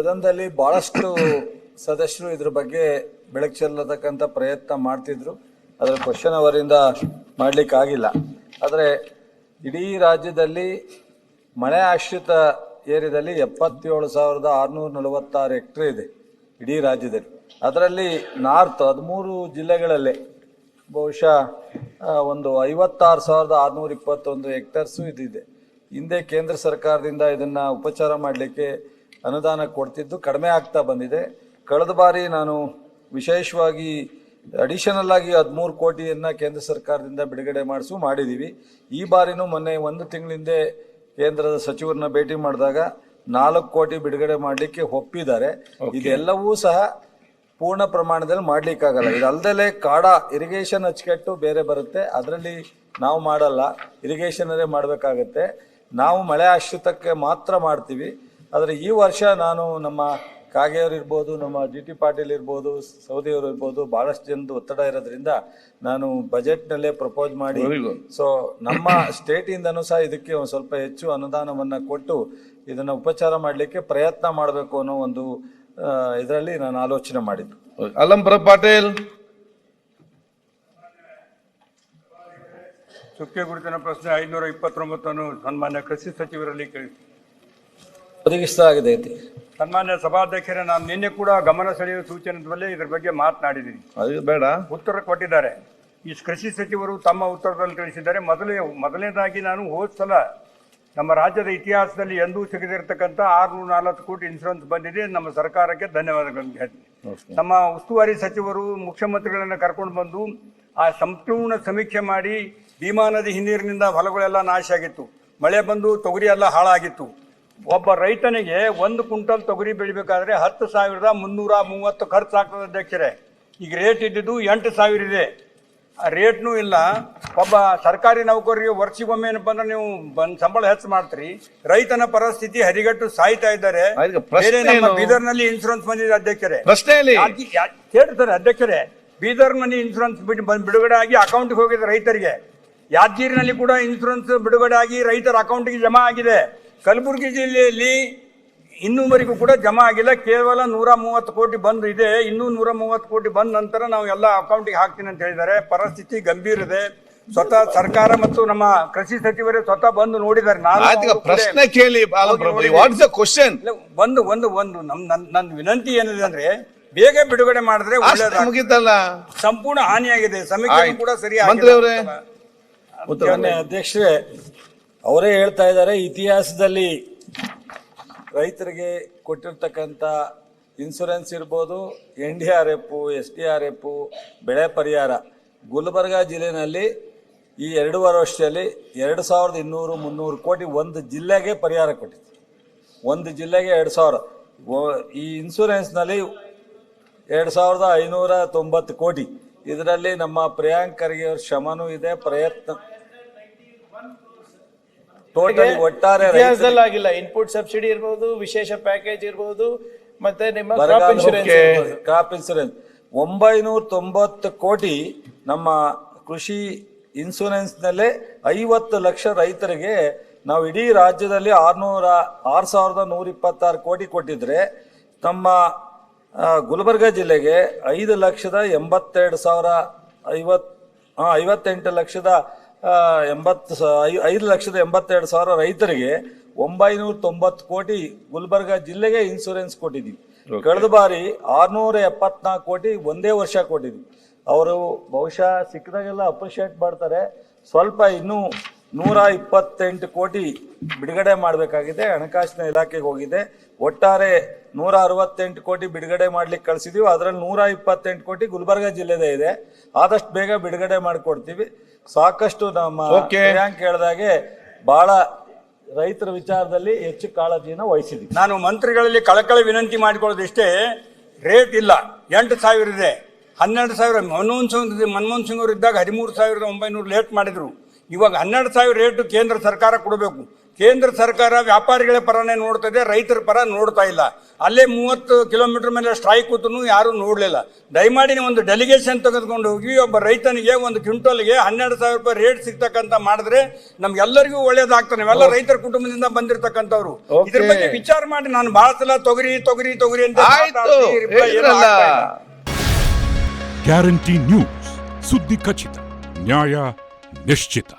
ಸದನದಲ್ಲಿ ಬಹಳಷ್ಟು ಸದಸ್ಯರು ಇದ್ರ ಬಗ್ಗೆ ಬೆಳಕು ಚೆಲ್ಲತಕ್ಕಂಥ ಪ್ರಯತ್ನ ಮಾಡ್ತಿದ್ರು. ಅದರ ಕ್ವಶನ್ ಅವರಿಂದ ಮಾಡ್ಲಿಕ್ಕೆ ಆಗಿಲ್ಲ. ಆದರೆ ಇಡೀ ರಾಜ್ಯದಲ್ಲಿ ಮಳೆ ಆಶ್ರಿತ ಏರಿಯಾದಲ್ಲಿ 77,646 ಹೆಕ್ಟೇರ್ ಇದೆ ಇಡೀ ರಾಜ್ಯದಲ್ಲಿ. ಅದರಲ್ಲಿ ನಾರ್ತ್ 13 ಜಿಲ್ಲೆಗಳಲ್ಲೇ ಬಹುಶಃ ಒಂದು 56,621 ಹೆಕ್ಟೇರ್ಸು ಇದಿದೆ. ಹಿಂದೆ ಕೇಂದ್ರ ಸರ್ಕಾರದಿಂದ ಇದನ್ನ ಉಪಚಾರ ಮಾಡಲಿಕ್ಕೆ ಅನುದಾನ ಕೊಡ್ತಿದ್ದು ಕಡಿಮೆ ಆಗ್ತಾ ಬಂದಿದೆ. ಕಳೆದ ಬಾರಿ ನಾನು ವಿಶೇಷವಾಗಿ ಅಡಿಷನಲ್ ಆಗಿ 13 ಕೋಟಿಯನ್ನ ಕೇಂದ್ರ ಸರ್ಕಾರದಿಂದ ಬಿಡುಗಡೆ ಮಾಡಿದ್ದೀವಿ. ಈ ಬಾರಿನೂ ಮೊನ್ನೆ 1 ತಿಂಗಳ ಹಿಂದೆ ಕೇಂದ್ರದ ಸಚಿವರನ್ನ ಭೇಟಿ ಮಾಡಿದಾಗ 4 ಕೋಟಿ ಬಿಡುಗಡೆ ಮಾಡಲಿಕ್ಕೆ ಒಪ್ಪಿದ್ದಾರೆ. ಇದೆಲ್ಲವೂ ಸಹ ಪೂರ್ಣ ಪ್ರಮಾಣದಲ್ಲಿ ಮಾಡ್ಲಿಕ್ಕಾಗಲ್ಲ. ಇದಲ್ದಲೆ ಕಾಡ ಇರಿಗೇಷನ್ ಅಚ್ಚುಕಟ್ಟು ಬೇರೆ ಬರುತ್ತೆ, ಅದರಲ್ಲಿ ನಾವು ಮಾಡಲ್ಲ, ಇರಿಗೇಷನರೇ ಮಾಡಬೇಕಾಗತ್ತೆ. ನಾವು ಮಳೆ ಆಶ್ರಿತಕ್ಕೆ ಮಾತ್ರ ಮಾಡ್ತೀವಿ. ಆದರೆ ಈ ವರ್ಷ ನಾನು ನಮ್ಮ ಕಾಗೇಯವರು ಇರ್ಬೋದು, ನಮ್ಮ GT ಪಾಟೀಲ್ ಇರ್ಬೋದು, ಸೌದಿಯವರು ಇರ್ಬೋದು, ಬಹಳಷ್ಟು ಜನದ ಒತ್ತಡ ಇರೋದ್ರಿಂದ ನಾನು ಬಜೆಟ್ನಲ್ಲೇ ಪ್ರಪೋಸ್ ಮಾಡಿ, ಸೊ ನಮ್ಮ ಸ್ಟೇಟಿಂದನೂ ಸಹ ಇದಕ್ಕೆ ಒಂದು ಸ್ವಲ್ಪ ಹೆಚ್ಚು ಅನುದಾನವನ್ನು ಕೊಟ್ಟು ಇದನ್ನು ಉಪಚಾರ ಮಾಡಲಿಕ್ಕೆ ಪ್ರಯತ್ನ ಮಾಡಬೇಕು ಅನ್ನೋ ಒಂದು ಇದರಲ್ಲಿ ನಾನು ಆಲೋಚನೆ ಮಾಡಿದ್ದು. ಅಲ್ಲಂಪುರ ಪಾಟೀಲ್. ಚುಕ್ಕೆ ಗುರುತಿನ ಪ್ರಶ್ನೆ 529 ಸನ್ಮಾನ್ಯ ಕೃಷಿ ಸಚಿವರಲ್ಲಿ ಒದಗಿಸಲಾಗಿದೆ. ಸನ್ಮಾನ್ಯ ಸಭಾಧ್ಯಕ್ಷರೇ, ನಾನು ನಿನ್ನೆ ಕೂಡ ಗಮನ ಸೆಳೆಯುವ ಸೂಚನೆ ಇದ್ರ ಬಗ್ಗೆ ಮಾತನಾಡಿದ್ದೀನಿ. ಅದು ಬೇಡ, ಉತ್ತರ ಕೊಟ್ಟಿದ್ದಾರೆ. ಈ ಕೃಷಿ ಸಚಿವರು ತಮ್ಮ ಉತ್ತರದಲ್ಲಿ ತಿಳಿಸಿದ್ದಾರೆ. ಮೊದಲನೇದಾಗಿ ನಾನು ಹೋದ ಸಲ ನಮ್ಮ ರಾಜ್ಯದ ಇತಿಹಾಸದಲ್ಲಿ ಎಂದೂ ಸಿಗದಿರತಕ್ಕಂಥ 604 ಕೋಟಿ ಇನ್ಶೂರೆನ್ಸ್ ಬಂದಿದೆ. ನಮ್ಮ ಸರ್ಕಾರಕ್ಕೆ ಧನ್ಯವಾದಗಳನ್ನು ಹೇಳ್ತೀನಿ. ನಮ್ಮ ಉಸ್ತುವಾರಿ ಸಚಿವರು ಮುಖ್ಯಮಂತ್ರಿಗಳನ್ನ ಕರ್ಕೊಂಡು ಬಂದು ಆ ಸಂಪೂರ್ಣ ಸಮೀಕ್ಷೆ ಮಾಡಿ, ಭೀಮಾ ನದಿ ಹಿನ್ನೀರಿನಿಂದ ಹೊಲಗಳೆಲ್ಲ ನಾಶ ಆಗಿತ್ತು, ಮಳೆ ಬಂದು ತೊಗರಿ ಎಲ್ಲ ಹಾಳಾಗಿತ್ತು. ಒಬ್ಬ ರೈತನಿಗೆ 1 ಕ್ವಿಂಟಲ್ ತೊಗರಿ ಬೆಳಿಬೇಕಾದ್ರೆ 10,330 ಖರ್ಚು ಆಗ್ತದೆ ಅಧ್ಯಕ್ಷರೇ. ಈಗ ರೇಟ್ ಇದ್ದಿದ್ದು 8,000 ಇದೆ. ಆ ರೇಟ್ನೂ ಇಲ್ಲ. ಒಬ್ಬ ಸರ್ಕಾರಿ ನೌಕರಿಗೆ ವರ್ಷಿಗೊಮ್ಮೆ ಏನಪ್ಪ ಅಂದ್ರೆ ನೀವು ಸಂಬಳ ಹೆಚ್ಚು ಮಾಡ್ತೀರಿ. ರೈತನ ಪರಿಸ್ಥಿತಿ ಹರಿಗಟ್ಟು ಸಾಯ್ತಾ ಇದ್ದಾರೆ. ಬೀದರ್ನಲ್ಲಿ ಇನ್ಶೂರೆನ್ಸ್ ಬಂದಿದೆ ಅಧ್ಯಕ್ಷರೇ. ಕೇಳ್ತಾರೆ ಅಧ್ಯಕ್ಷರೇ, ಬೀದರ್ ನಲ್ಲಿ ಇನ್ಶೂರೆನ್ಸ್ ಬಿಡುಗಡೆ ಆಗಿ ಅಕೌಂಟ್ಗೆ ಹೋಗಿದೆ ರೈತರಿಗೆ. ಯಾದಗಿರಿನಲ್ಲಿ ಕೂಡ ಇನ್ಶೂರೆನ್ಸ್ ಬಿಡುಗಡೆ ಆಗಿ ರೈತರ ಅಕೌಂಟ್ಗೆ ಜಮಾ ಆಗಿದೆ. ಕಲಬುರಗಿ ಜಿಲ್ಲೆಯಲ್ಲಿ ಇನ್ನೂವರೆಗೂ ಕೂಡ ಜಮಾ ಆಗಿಲ್ಲ. ಕೇವಲ 130 ಕೋಟಿ ಬಂದು ಇದೆ. ಇನ್ನೂ 130 ಕೋಟಿ ಬಂದ ನಂತರ ನಾವು ಎಲ್ಲ ಅಕೌಂಟಿಗೆ ಹಾಕ್ತೀನಿ ಅಂತ ಹೇಳಿದ್ದಾರೆ. ಪರಿಸ್ಥಿತಿ ಗಂಭೀರ ಇದೆ. ಸ್ವತಃ ಸರ್ಕಾರ ಮತ್ತು ನಮ್ಮ ಕೃಷಿ ಸಚಿವರೇ ಸ್ವತಃ ಬಂದು ನೋಡಿದ್ದಾರೆ. ಪ್ರಶ್ನೆ ಕೇಳಿ. ಒಂದು ನನ್ನ ವಿನಂತಿ ಏನಿದೆ ಅಂದ್ರೆ, ಬೇಗ ಬಿಡುಗಡೆ ಮಾಡಿದ್ರೆ ಮುಗಿತಲ್ಲ. ಸಂಪೂರ್ಣ ಹಾನಿಯಾಗಿದೆ. ಸಮೀಕ್ಷೆ ಕೂಡ ಸರಿಯಾಗಿ. ಅಧ್ಯಕ್ಷರೇ, ಅವರೇ ಹೇಳ್ತಾ ಇದ್ದಾರೆ, ಇತಿಹಾಸದಲ್ಲಿ ರೈತರಿಗೆ ಕೊಟ್ಟಿರ್ತಕ್ಕಂಥ ಇನ್ಶೂರೆನ್ಸ್ ಇರ್ಬೋದು, NDRF, SDRF, ಬೆಳೆ ಪರಿಹಾರ, ಗುಲ್ಬರ್ಗಾ ಜಿಲ್ಲೆನಲ್ಲಿ ಈ 2.5 ವರ್ಷದಲ್ಲಿ 2,200-300 ಕೋಟಿ ಒಂದು ಜಿಲ್ಲೆಗೆ ಪರಿಹಾರ ಕೊಟ್ಟಿತ್ತು. ಒಂದು ಜಿಲ್ಲೆಗೆ 2,000. ಈ ಇನ್ಶೂರೆನ್ಸ್ನಲ್ಲಿ 2,590 ಕೋಟಿ. ಇದರಲ್ಲಿ ನಮ್ಮ ಪ್ರಿಯಾಂಕ್ ಖರ್ಗೆ ಅವ್ರ ಶ್ರಮನೂ ಇದೆ, ಪ್ರಯತ್ನ ಟೋಟಲಿ ಒಟ್ಟಾರೆ ಆಗಿಲ್ಲ. ಇನ್ಪುಟ್ ಸಬ್ಸಿಡಿ ಇರಬಹುದು, ವಿಶೇಷ ಪ್ಯಾಕೇಜ್ ಇರಬಹುದು, ಮತ್ತೆ ನಿಮ್ಮ ಕ್ರಾಪ್ ಇನ್ಶೂರೆನ್ಸ್ 990 ಕೋಟಿ ನಮ್ಮ ಕೃಷಿ ಇನ್ಶೂರೆನ್ಸ್ ನಲ್ಲೇ 50 ಲಕ್ಷ ರೈತರಿಗೆ ನಾವು ಇಡೀ ರಾಜ್ಯದಲ್ಲಿ 6,126 ಕೋಟಿ ಕೊಟ್ಟಿದ್ರೆ, ನಮ್ಮ ಗುಲ್ಬರ್ಗಾ ಜಿಲ್ಲೆಗೆ 5,82,000 ರೈತರಿಗೆ 990 ಕೋಟಿ ಗುಲ್ಬರ್ಗಾ ಜಿಲ್ಲೆಗೆ ಇನ್ಶೂರೆನ್ಸ್ ಕೊಟ್ಟಿದ್ವಿ. ಕಳೆದ ಬಾರಿ 674 ಕೋಟಿ ಒಂದೇ ವರ್ಷ ಕೊಟ್ಟಿದ್ವಿ. ಅವರು ಬಹುಶಃ ಸಿಕ್ಕಿದಾಗೆಲ್ಲ ಅಪ್ರಿಷಿಯೇಟ್ ಮಾಡ್ತಾರೆ. ಸ್ವಲ್ಪ ಇನ್ನೂ 128 ಕೋಟಿ ಬಿಡುಗಡೆ ಮಾಡಬೇಕಾಗಿದೆ. ಹಣಕಾಸಿನ ಇಲಾಖೆಗೆ ಹೋಗಿದೆ. ಒಟ್ಟಾರೆ 168 ಕೋಟಿ ಬಿಡುಗಡೆ ಮಾಡ್ಲಿಕ್ಕೆ ಕಳಿಸಿದೀವಿ. ಅದರಲ್ಲಿ 128 ಕೋಟಿ ಗುಲ್ಬರ್ಗಾ ಜಿಲ್ಲೆದೇ ಇದೆ. ಆದಷ್ಟು ಬೇಗ ಬಿಡುಗಡೆ ಮಾಡಿಕೊಡ್ತೀವಿ. ಸಾಕಷ್ಟು ನಮ್ಮ ಪ್ರಿಯಾಂಕ್ ಹೇಳಿದಾಗೆ ಬಹಳ ರೈತರ ವಿಚಾರದಲ್ಲಿ ಹೆಚ್ಚು ಕಾಳಜಿನ ವಹಿಸಿದ್ವಿ. ನಾನು ಮಂತ್ರಿಗಳಲ್ಲಿ ಕಳಕಳಿ ವಿನಂತಿ ಮಾಡಿಕೊಳ್ಳೋದಿಷ್ಟೇ, ರೇಟ್ ಇಲ್ಲ, 8,000 ಇದೆ, 12,000. ಮನಮೋಹನ್ ಸಿಂಗ್ ಅವರು ಇದ್ದಾಗ 13,900 ಲೇಟ್ ಮಾಡಿದ್ರು. ಇವಾಗ 12,000 ರೇಟ್ ಕೇಂದ್ರ ಸರ್ಕಾರ ಕೊಡಬೇಕು. ಕೇಂದ್ರ ಸರ್ಕಾರ ವ್ಯಾಪಾರಿಗಳ ಪರನೇ ನೋಡ್ತದೆ, ರೈತರ ಪರ ನೋಡ್ತಾ ಇಲ್ಲ. ಅಲ್ಲೇ 30 ಕಿಲೋಮೀಟರ್ ಮೇಲೆ ಸ್ಟ್ರೈಕ್ ಕೂತನು ಯಾರು ನೋಡ್ಲಿಲ್ಲ. ದಯಮಾಡಿ ನೀವು ಒಂದು ಡೆಲಿಗೇಷನ್ ತೆಗೆದುಕೊಂಡು ಹೋಗಿ ಒಬ್ಬ ರೈತನಿಗೆ ಒಂದು ಕ್ವಿಂಟಲ್ಗೆ 12,000 ರೂಪಾಯಿ ರೇಟ್ ಸಿಗ್ತಕ್ಕಂತ ಮಾಡಿದ್ರೆ ನಮ್ಗೆಲ್ಲರಿಗೂ ಒಳ್ಳೇದಾಗ್ತದೆ. ನಾವೆಲ್ಲ ರೈತರ ಕುಟುಂಬದಿಂದ ಬಂದಿರತಕ್ಕಂಥವ್ರು. ಇದ್ರ ಬಗ್ಗೆ ವಿಚಾರ ಮಾಡಿ. ನಾನು ಬಹಳ ಸಲ ತೊಗರಿ ತೊಗರಿ ತೊಗರಿ ಅಂತ ಆಯ್ತು, ಹೇಳಿದ್ರಲ್ಲ. ಗ್ಯಾರಂಟಿ ನ್ಯೂಸ್, ಸುದ್ದಿ ಖಚಿತ, ನ್ಯಾಯ ನಿಶ್ಚಿತ.